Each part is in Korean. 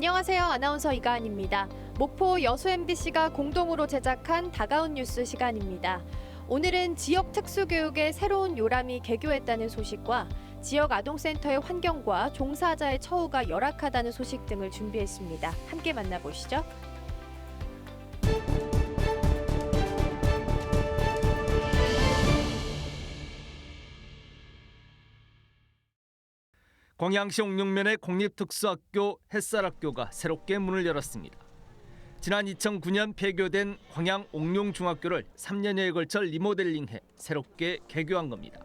안녕하세요. 아나운서 이가은입니다. 목포 여수 MBC가 공동으로 제작한 다가온 뉴스 시간입니다. 오늘은 지역 특수교육의 새로운 요람이 개교했다는 소식과 지역 아동센터의 환경과 종사자의 처우가 열악하다는 소식 등을 준비했습니다. 함께 만나보시죠. 광양시 옥룡면의 공립특수학교 햇살학교가 새롭게 문을 열었습니다. 지난 2009년 폐교된 광양 옥룡중학교를 3년여에 걸쳐 리모델링해 새롭게 개교한 겁니다.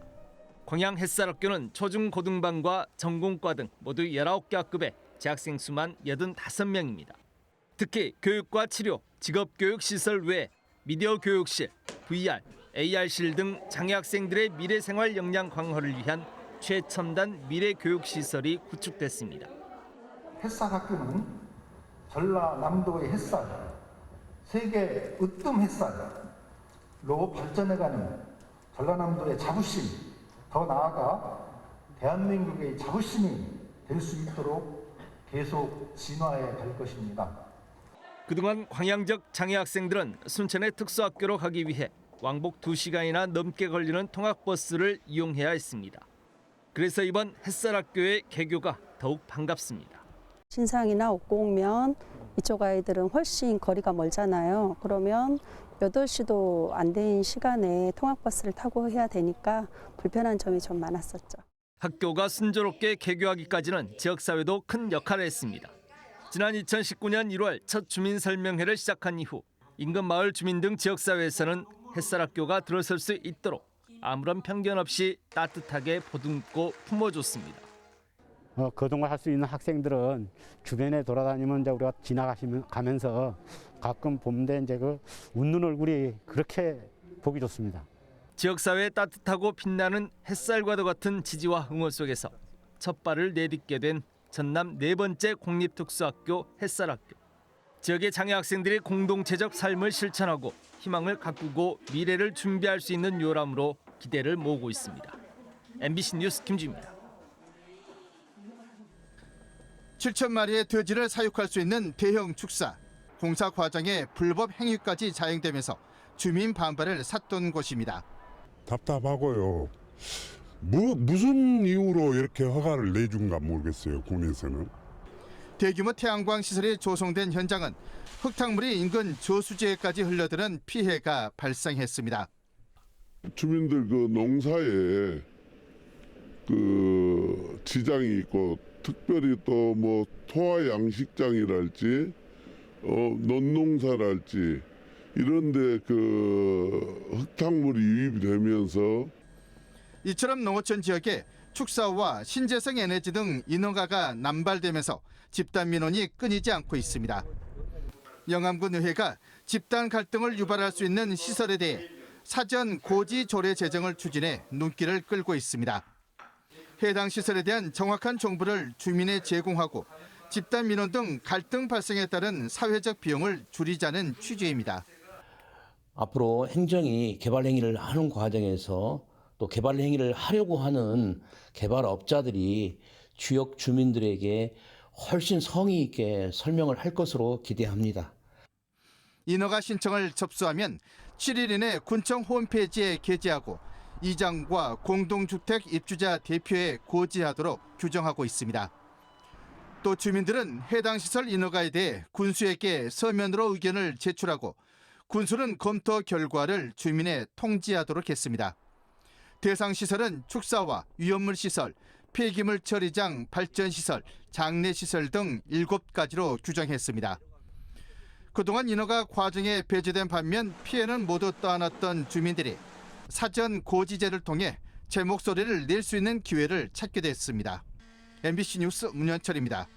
광양 햇살학교는 초중 고등반과 전공과 등 모두 19개 학급에 재학생 수만 85명입니다. 특히 교육과 치료, 직업교육시설 외에 미디어 교육실, VR, AR실 등 장애학생들의 미래생활 역량 강화를 위한 최첨단 미래교육시설이 구축됐습니다. 햇살학교는 전라남도의 햇살, 세계 으뜸 햇살로 발전해가는 전라남도의 자부심, 더 나아가 대한민국의 자부심이 될 수 있도록 계속 진화해 갈 것입니다. 그동안 광양적 장애학생들은 순천의 특수학교로 가기 위해 왕복 2시간이나 넘게 걸리는 통학버스를 이용해야 했습니다. 그래서 이번 햇살학교의 개교가 더욱 반갑습니다. 신상이나 옥곡면 이쪽 아이들은 훨씬 거리가 멀잖아요. 그러면 8시도 안 된 시간에 통학버스를 타고 해야 되니까 불편한 점이 좀 많았었죠. 학교가 순조롭게 개교하기까지는 지역사회도 큰 역할을 했습니다. 지난 2019년 1월 첫 주민설명회를 시작한 이후 인근 마을 주민 등 지역사회에서는 햇살학교가 들어설 수 있도록 아무런 편견 없이 따뜻하게 보듬고 품어줬습니다. 그동안 할 수 있는 학생들은 주변에 돌아다니면 이제 우리가 가면서 가끔 보는데 이제 그 웃는 얼굴이 그렇게 보기 좋습니다. 지역사회의 따뜻하고 빛나는 햇살과도 같은 지지와 응원 속에서 첫 발을 내딛게 된 전남 4번째 공립특수학교 햇살학교. 지역의 장애 학생들이 공동체적 삶을 실천하고 희망을 가꾸고 미래를 준비할 수 있는 요람으로 기대를 모으고 있습니다. MBC 뉴스 김주입니다. 7,000마리의 돼지를 사육할 수 있는 대형 축사. 공사 과정에 불법 행위까지 자행되면서 주민 반발을 샀던 곳입니다. 답답하고요. 무슨 이유로 이렇게 허가를 내준가 모르겠어요, 군에서는. 대규모 태양광 시설이 조성된 현장은 흙탕물이 인근 저수지에까지 흘러드는 피해가 발생했습니다. 주민들 그 농사에 그 지장이 있고 특별히 또 뭐 토화 양식장이랄지 논농사랄지 이런데 그 흙탕물이 유입이 되면서 이처럼 농어촌 지역에 축사와 신재생 에너지 등 인허가가 남발되면서 집단 민원이 끊이지 않고 있습니다. 영암군 의회가 집단 갈등을 유발할 수 있는 시설에 대해 사전 고지 조례 제정을 추진해 눈길을 끌고 있습니다. 해당 시설에 대한 정확한 정보를 주민에 제공하고 집단 민원 등 갈등 발생에 따른 사회적 비용을 줄이자는 취지입니다. 앞으로 행정이 개발 행위를 하는 과정에서 또 개발 행위를 하려고 하는 개발업자들이 지역 주민들에게 훨씬 성의 있게 설명을 할 것으로 기대합니다. 인허가 신청을 접수하면 7일 이내 군청 홈페이지에 게재하고 이장과 공동주택 입주자 대표에 고지하도록 규정하고 있습니다. 또 주민들은 해당 시설 인허가에 대해 군수에게 서면으로 의견을 제출하고 군수는 검토 결과를 주민에 통지하도록 했습니다. 대상 시설은 축사와 위험물 시설, 폐기물 처리장, 발전시설, 장례시설 등 7가지로 규정했습니다. 그동안 인허가 과정에 배제된 반면 피해는 모두 떠안았던 주민들이 사전 고지제를 통해 제 목소리를 낼 수 있는 기회를 찾게 됐습니다. MBC 뉴스 문현철입니다.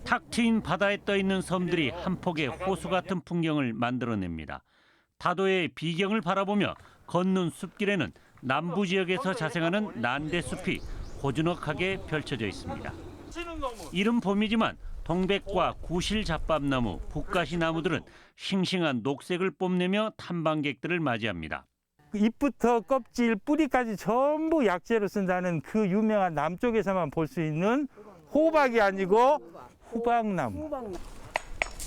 탁 트인 바다에 떠 있는 섬들이 한 폭의 호수 같은 풍경을 만들어냅니다. 다도의 비경을 바라보며 걷는 숲길에는 남부 지역에서 자생하는 난대숲이 고즈넉하게 펼쳐져 있습니다. 이른 봄이지만 동백과 구실잡밥나무, 북가시나무들은 싱싱한 녹색을 뽐내며 탐방객들을 맞이합니다. 잎부터 껍질, 뿌리까지 전부 약재로 쓴다는 그 유명한 남쪽에서만 볼 수 있는 호박이 아니고 후박나무.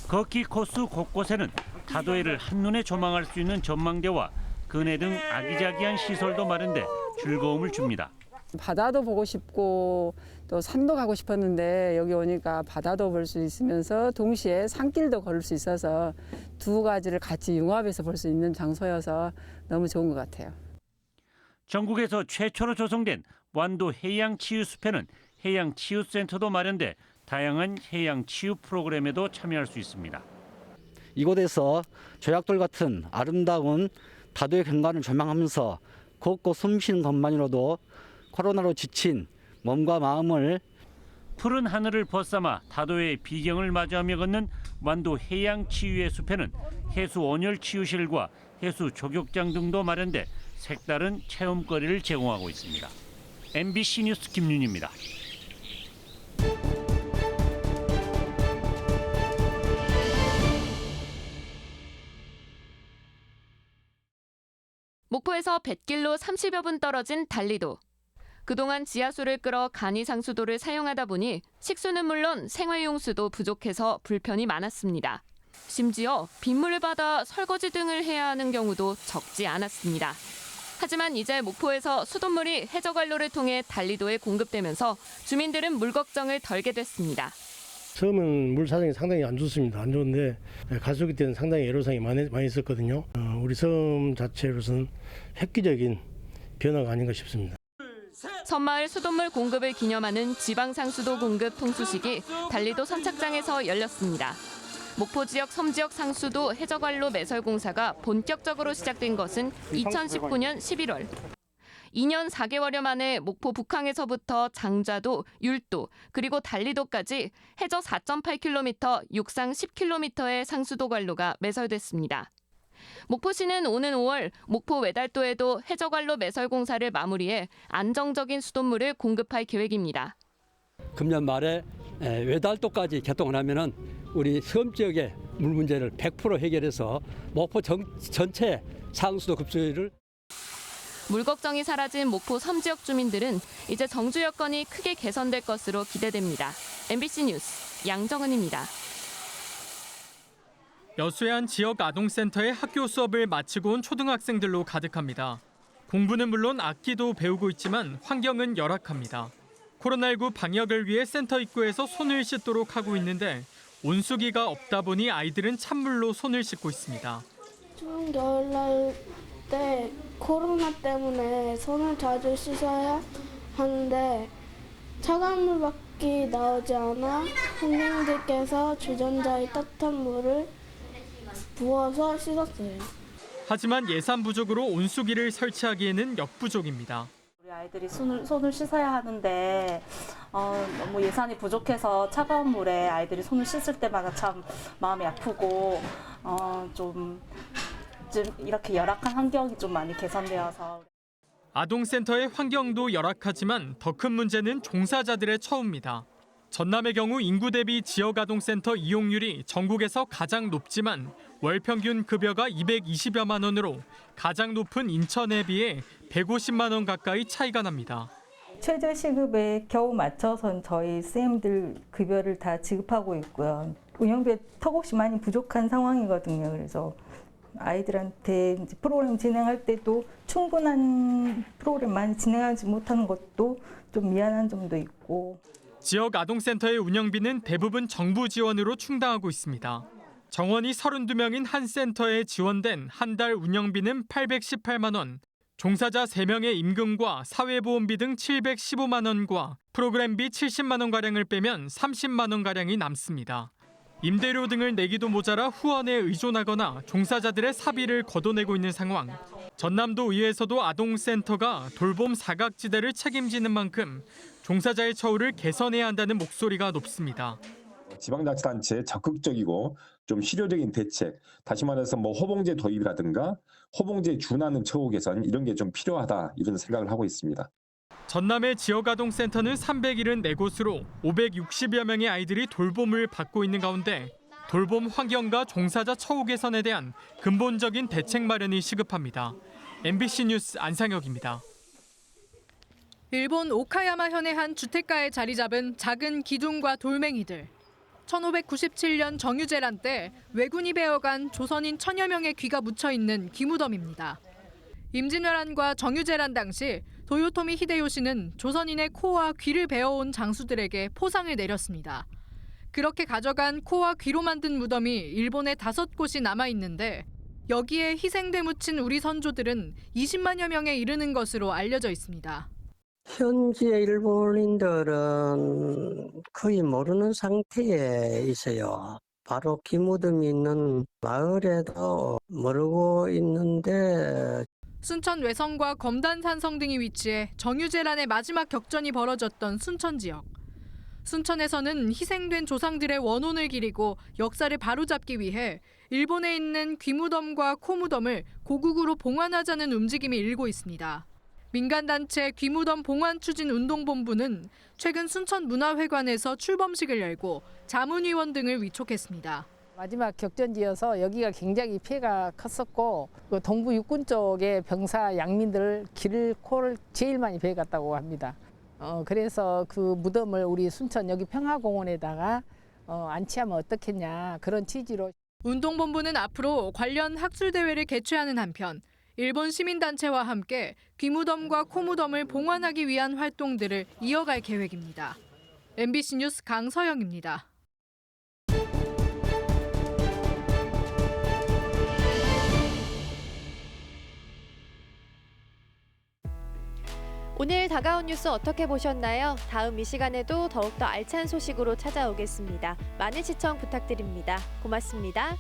걷기 코스 곳곳에는 다도해를 한눈에 조망할 수 있는 전망대와 그네 등 아기자기한 시설도 마련돼 즐거움을 줍니다. 바다도 보고 싶고 또 산도 가고 싶었는데 여기 오니까 바다도 볼 수 있으면서 동시에 산길도 걸을 수 있어서 두 가지를 같이 융합해서 볼 수 있는 장소여서 너무 좋은 것 같아요. 전국에서 최초로 조성된 완도 해양치유숲에는 해양치유센터도 마련돼 다양한 해양치유 프로그램에도 참여할 수 있습니다. 이곳에서 조약돌 같은 아름다운 다도해 경관을 조망하면서 걷고 숨쉬는 것만으로도 코로나로 지친 몸과 마음을 푸른 하늘을 벗삼아 다도해의 비경을 마주하며 걷는 완도 해양치유의 숲에는 해수 온열 치유실과 해수 족욕장 등도 마련돼 색다른 체험거리를 제공하고 있습니다. MBC 뉴스 김윤희입니다. 목포에서 뱃길로 30여 분 떨어진 달리도. 그동안 지하수를 끌어 간이 상수도를 사용하다 보니 식수는 물론 생활용수도 부족해서 불편이 많았습니다. 심지어 빗물을 받아 설거지 등을 해야 하는 경우도 적지 않았습니다. 하지만 이제 목포에서 수돗물이 해저관로를 통해 달리도에 공급되면서 주민들은 물 걱정을 덜게 됐습니다. 처음은 물 사정이 상당히 안 좋습니다. 안 좋은데 가수기 때는 상당히 애로사항이 많이 있었거든요. 우리 섬 자체로서는 획기적인 변화가 아닌가 싶습니다. 섬마을 수돗물 공급을 기념하는 지방상수도 공급 통수식이 달리도 선착장에서 열렸습니다. 목포 지역 섬지역 상수도 해저관로 매설 공사가 본격적으로 시작된 것은 2019년 11월. 2년 4개월여 만에 목포 북항에서부터 장자도, 율도, 그리고 달리도까지 해저 4.8km, 육상 10km의 상수도 관로가 매설됐습니다. 목포시는 오는 5월 목포 외달도에도 해저관로 매설 공사를 마무리해 안정적인 수돗물을 공급할 계획입니다. 금년 말에 외달도까지 개통을 하면은 우리 섬 지역의 물 문제를 100% 해결해서 목포 전체 상수도 급수율을 물 걱정이 사라진 목포 섬 지역 주민들은 이제 정주 여건이 크게 개선될 것으로 기대됩니다. MBC 뉴스 양정은입니다. 여수의 한 지역 아동센터의 학교 수업을 마치고 온 초등학생들로 가득합니다. 공부는 물론 악기도 배우고 있지만 환경은 열악합니다. 코로나19 방역을 위해 센터 입구에서 손을 씻도록 하고 있는데 온수기가 없다 보니 아이들은 찬물로 손을 씻고 있습니다. 추운 겨울날 때 코로나 때문에 손을 자주 씻어야 하는데 차가운 물밖에 나오지 않아 선생님들께서 주전자에 따뜻한 물을 부어서 씻었어요. 하지만 예산 부족으로 온수기를 설치하기에는 역부족입니다. 우리 아이들이 손을 씻어야 하는데 너무 예산이 부족해서 차가운 물에 아이들이 손을 씻을 때마다 참 마음이 아프고 좀 이렇게 열악한 환경이 좀 많이 개선되어서. 아동센터의 환경도 열악하지만 더 큰 문제는 종사자들의 처우입니다. 전남의 경우 인구 대비 지역 아동센터 이용률이 전국에서 가장 높지만 월 평균 급여가 220여만 원으로 가장 높은 인천에 비해 150만 원 가까이 차이가 납니다. 최저시급에 겨우 맞춰서 저희 쌤들 급여를 다 지급하고 있고요. 운영비에 턱없이 많이 부족한 상황이거든요. 그래서 아이들한테 이제 프로그램 진행할 때도 충분한 프로그램 많이 진행하지 못하는 것도 좀 미안한 점도 있고. 지역 아동센터의 운영비는 대부분 정부 지원으로 충당하고 있습니다. 정원이 32명인 한 센터에 지원된 한 달 운영비는 818만 원, 종사자 3명의 임금과 사회보험비 등 715만 원과 프로그램비 70만 원가량을 빼면 30만 원가량이 남습니다. 임대료 등을 내기도 모자라 후원에 의존하거나 종사자들의 사비를 걷어내고 있는 상황. 전남도 의회에서도 아동센터가 돌봄 사각지대를 책임지는 만큼 종사자의 처우를 개선해야 한다는 목소리가 높습니다. 지방자치단체의 적극적이고 좀 실효적인 대책, 다시 말해서 호봉제 도입이라든가 호봉제에 준하는 처우 개선 이런 게 좀 필요하다 이런 생각을 하고 있습니다. 전남의 지역아동센터는 374곳으로 560여 명의 아이들이 돌봄을 받고 있는 가운데 돌봄 환경과 종사자 처우 개선에 대한 근본적인 대책 마련이 시급합니다. MBC 뉴스 안상혁입니다. 일본 오카야마현의 한 주택가에 자리 잡은 작은 기둥과 돌멩이들. 1597년 정유재란 때 왜군이 베어간 조선인 1000여 명의 귀가 묻혀 있는 귀무덤입니다. 임진왜란과 정유재란 당시 도요토미 히데요시는 조선인의 코와 귀를 베어온 장수들에게 포상을 내렸습니다. 그렇게 가져간 코와 귀로 만든 무덤이 일본에 5곳이 남아 있는데 여기에 희생돼 묻힌 우리 선조들은 20만여 명에 이르는 것으로 알려져 있습니다. 현지의 일본인들은 거의 모르는 상태에 있어요. 바로 귀무덤이 있는 마을에도 모르고 있는데 순천 외성과 검단산성 등이 위치해 정유재란의 마지막 격전이 벌어졌던 순천 지역. 순천에서는 희생된 조상들의 원혼을 기리고 역사를 바로잡기 위해 일본에 있는 귀무덤과 코무덤을 고국으로 봉환하자는 움직임이 일고 있습니다. 민간단체 귀무덤 봉환추진운동본부는 최근 순천문화회관에서 출범식을 열고 자문위원 등을 위촉했습니다. 마지막 격전지여서 여기가 굉장히 피해가 컸었고 그 동부 육군 쪽의 병사 양민들 길, 코를 제일 많이 베어갔다고 합니다. 그래서 그 무덤을 우리 순천 여기 평화공원에다가 안치하면 어떻겠냐 그런 취지로. 운동본부는 앞으로 관련 학술대회를 개최하는 한편 일본 시민단체와 함께 귀무덤과 코무덤을 봉환하기 위한 활동들을 이어갈 계획입니다. MBC 뉴스 강서영입니다. 오늘 다가온 뉴스 어떻게 보셨나요? 다음 이 시간에도 더욱더 알찬 소식으로 찾아오겠습니다. 많은 시청 부탁드립니다. 고맙습니다.